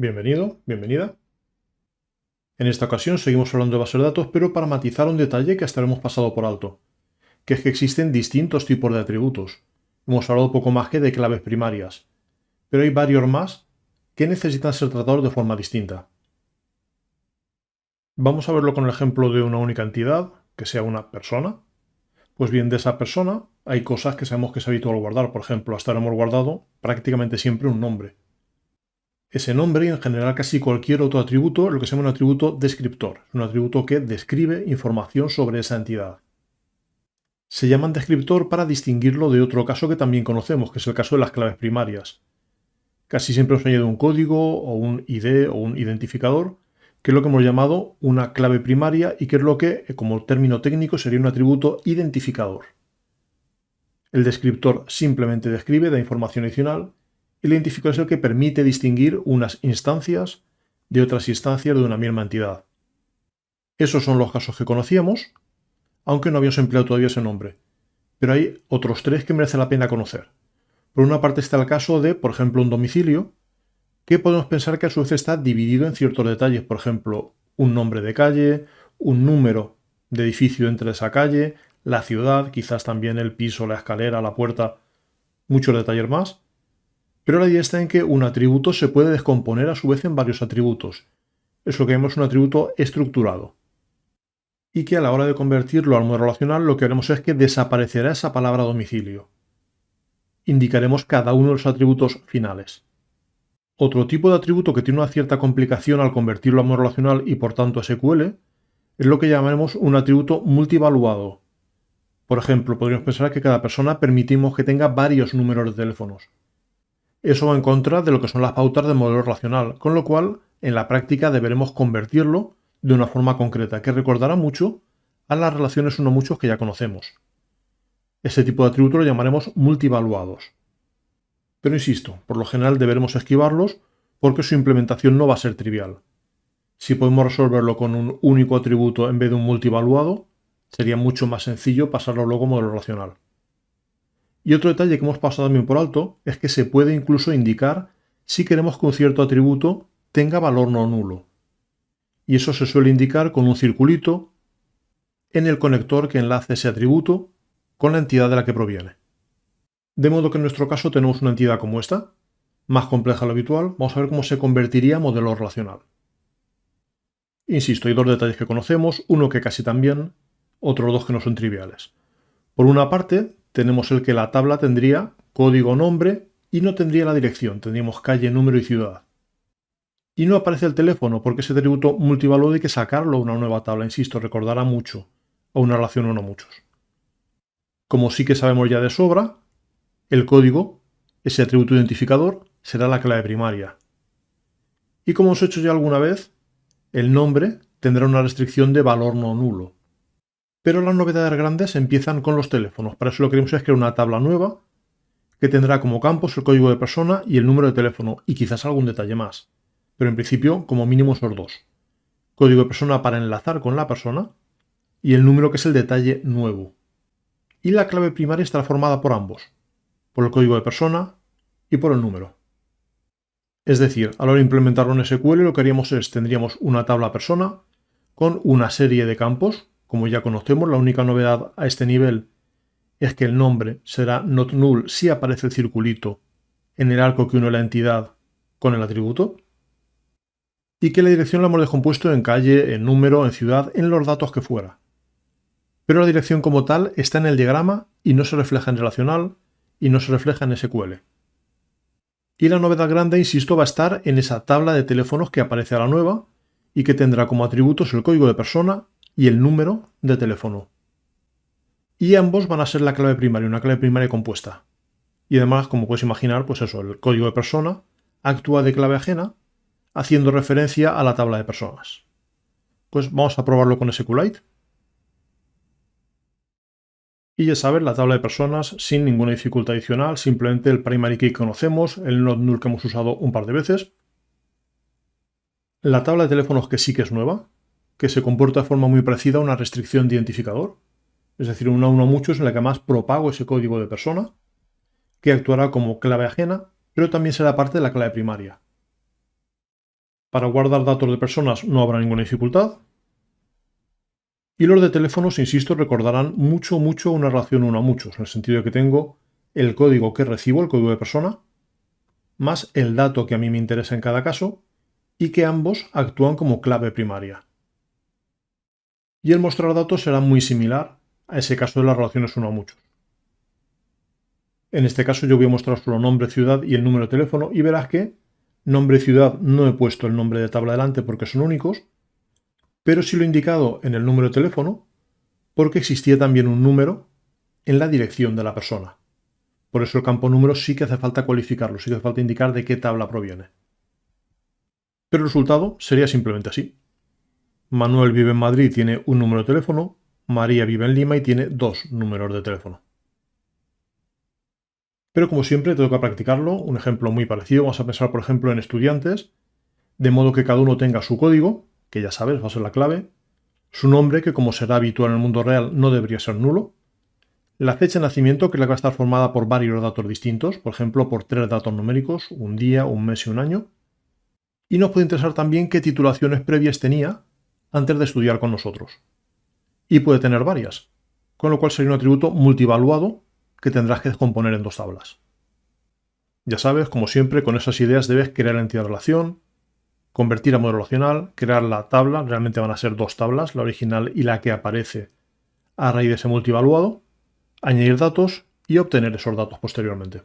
Bienvenido, bienvenida. En esta ocasión seguimos hablando de bases de datos, pero para matizar un detalle que hasta lo hemos pasado por alto, que es que existen distintos tipos de atributos. Hemos hablado poco más que de claves primarias, pero hay varios más que necesitan ser tratados de forma distinta. Vamos a verlo con el ejemplo de una única entidad, que sea una persona. Pues bien, de esa persona hay cosas que sabemos que es habitual guardar. Por ejemplo, hasta ahora hemos guardado prácticamente siempre un nombre. Ese nombre y en general casi cualquier otro atributo, lo que se llama un atributo descriptor, un atributo que describe información sobre esa entidad. Se llaman descriptor para distinguirlo de otro caso que también conocemos, que es el caso de las claves primarias. Casi siempre nos añade un código o un ID o un identificador, que es lo que hemos llamado una clave primaria y que es lo que, como término técnico, sería un atributo identificador. El descriptor simplemente describe, da información adicional, y el identificador es el que permite distinguir unas instancias de otras instancias de una misma entidad. Esos son los casos que conocíamos, aunque no habíamos empleado todavía ese nombre. Pero hay otros tres que merece la pena conocer. Por una parte está el caso de, por ejemplo, un domicilio, que podemos pensar que a su vez está dividido en ciertos detalles, por ejemplo, un nombre de calle, un número de edificio entre esa calle, la ciudad, quizás también el piso, la escalera, la puerta, muchos detalles más. Pero la idea está en que un atributo se puede descomponer a su vez en varios atributos. Es lo que llamamos un atributo estructurado. Y que a la hora de convertirlo al modelo relacional lo que haremos es que desaparecerá esa palabra domicilio. Indicaremos cada uno de los atributos finales. Otro tipo de atributo que tiene una cierta complicación al convertirlo a modelo relacional y por tanto a SQL es lo que llamaremos un atributo multivaluado. Por ejemplo, podríamos pensar que cada persona permitimos que tenga varios números de teléfonos. Eso va en contra de lo que son las pautas del modelo relacional, con lo cual en la práctica deberemos convertirlo de una forma concreta que recordará mucho a las relaciones uno muchos que ya conocemos. Este tipo de atributos lo llamaremos multivaluados. Pero insisto, por lo general deberemos esquivarlos porque su implementación no va a ser trivial. Si podemos resolverlo con un único atributo en vez de un multivaluado, sería mucho más sencillo pasarlo luego a modelo relacional. Y otro detalle que hemos pasado también por alto es que se puede incluso indicar si queremos que un cierto atributo tenga valor no nulo. Y eso se suele indicar con un circulito en el conector que enlace ese atributo con la entidad de la que proviene. De modo que en nuestro caso tenemos una entidad como esta, más compleja de lo habitual. Vamos a ver cómo se convertiría a modelo relacional. Insisto, hay dos detalles que conocemos, uno que casi también, otros dos que no son triviales. Por una parte, tenemos el que la tabla tendría código nombre y no tendría la dirección, tendríamos calle, número y ciudad. Y no aparece el teléfono porque ese atributo multivaluado hay que sacarlo a una nueva tabla, insisto, recordará mucho a una relación uno muchos. Como sí que sabemos ya de sobra, el código, ese atributo identificador, será la clave primaria. Y como hemos hecho ya alguna vez, el nombre tendrá una restricción de valor no nulo. Pero las novedades grandes empiezan con los teléfonos. Para eso lo que queremos es crear una tabla nueva que tendrá como campos el código de persona y el número de teléfono y quizás algún detalle más. Pero en principio, como mínimo esos dos. Código de persona para enlazar con la persona y el número que es el detalle nuevo. Y la clave primaria estará formada por ambos, por el código de persona y por el número. Es decir, a la hora de implementarlo en SQL lo que haríamos es, tendríamos una tabla persona con una serie de campos, como ya conocemos. La única novedad a este nivel es que el nombre será not null si aparece el circulito en el arco que une la entidad con el atributo, y que la dirección la hemos descompuesto en calle, en número, en ciudad, en los datos que fuera. Pero la dirección como tal está en el diagrama y no se refleja en relacional y no se refleja en SQL. Y la novedad grande, insisto, va a estar en esa tabla de teléfonos que aparece a la nueva y que tendrá como atributos el código de persona y el número de teléfono. Y ambos van a ser la clave primaria, una clave primaria compuesta. Y además, como puedes imaginar, pues eso, el código de persona actúa de clave ajena, haciendo referencia a la tabla de personas. Pues vamos a probarlo con SQLite. Y ya sabes, la tabla de personas sin ninguna dificultad adicional, simplemente el primary key que conocemos, el not null que hemos usado un par de veces. La tabla de teléfonos que sí que es nueva, que se comporta de forma muy parecida a una restricción de identificador, es decir, una uno a muchos en la que además propago ese código de persona, que actuará como clave ajena, pero también será parte de la clave primaria. Para guardar datos de personas no habrá ninguna dificultad. Y los de teléfonos, insisto, recordarán mucho una relación uno a muchos, en el sentido de que tengo el código que recibo, el código de persona, más el dato que a mí me interesa en cada caso, y que ambos actúan como clave primaria. Y el mostrar datos será muy similar a ese caso de las relaciones uno a muchos. En este caso yo voy a mostrar solo nombre, ciudad y el número de teléfono, y verás que nombre y ciudad no he puesto el nombre de tabla delante porque son únicos, pero sí lo he indicado en el número de teléfono porque existía también un número en la dirección de la persona. Por eso el campo número sí que hace falta cualificarlo, sí que hace falta indicar de qué tabla proviene. Pero el resultado sería simplemente así. Manuel vive en Madrid y tiene un número de teléfono, María vive en Lima y tiene 2 números de teléfono. Pero como siempre te toca practicarlo, un ejemplo muy parecido, vamos a pensar por ejemplo en estudiantes, de modo que cada uno tenga su código, que ya sabes va a ser la clave, su nombre, que como será habitual en el mundo real no debería ser nulo, la fecha de nacimiento, que es la que va a estar formada por varios datos distintos, por ejemplo por 3 datos numéricos, un día, un mes y un año, y nos puede interesar también qué titulaciones previas tenía antes de estudiar con nosotros. Y puede tener varias, con lo cual sería un atributo multivaluado que tendrás que descomponer en 2 tablas. Ya sabes, como siempre, con esas ideas debes crear la entidad de relación, convertir a modelo relacional, crear la tabla, realmente van a ser 2 tablas, la original y la que aparece a raíz de ese multivaluado, añadir datos y obtener esos datos posteriormente.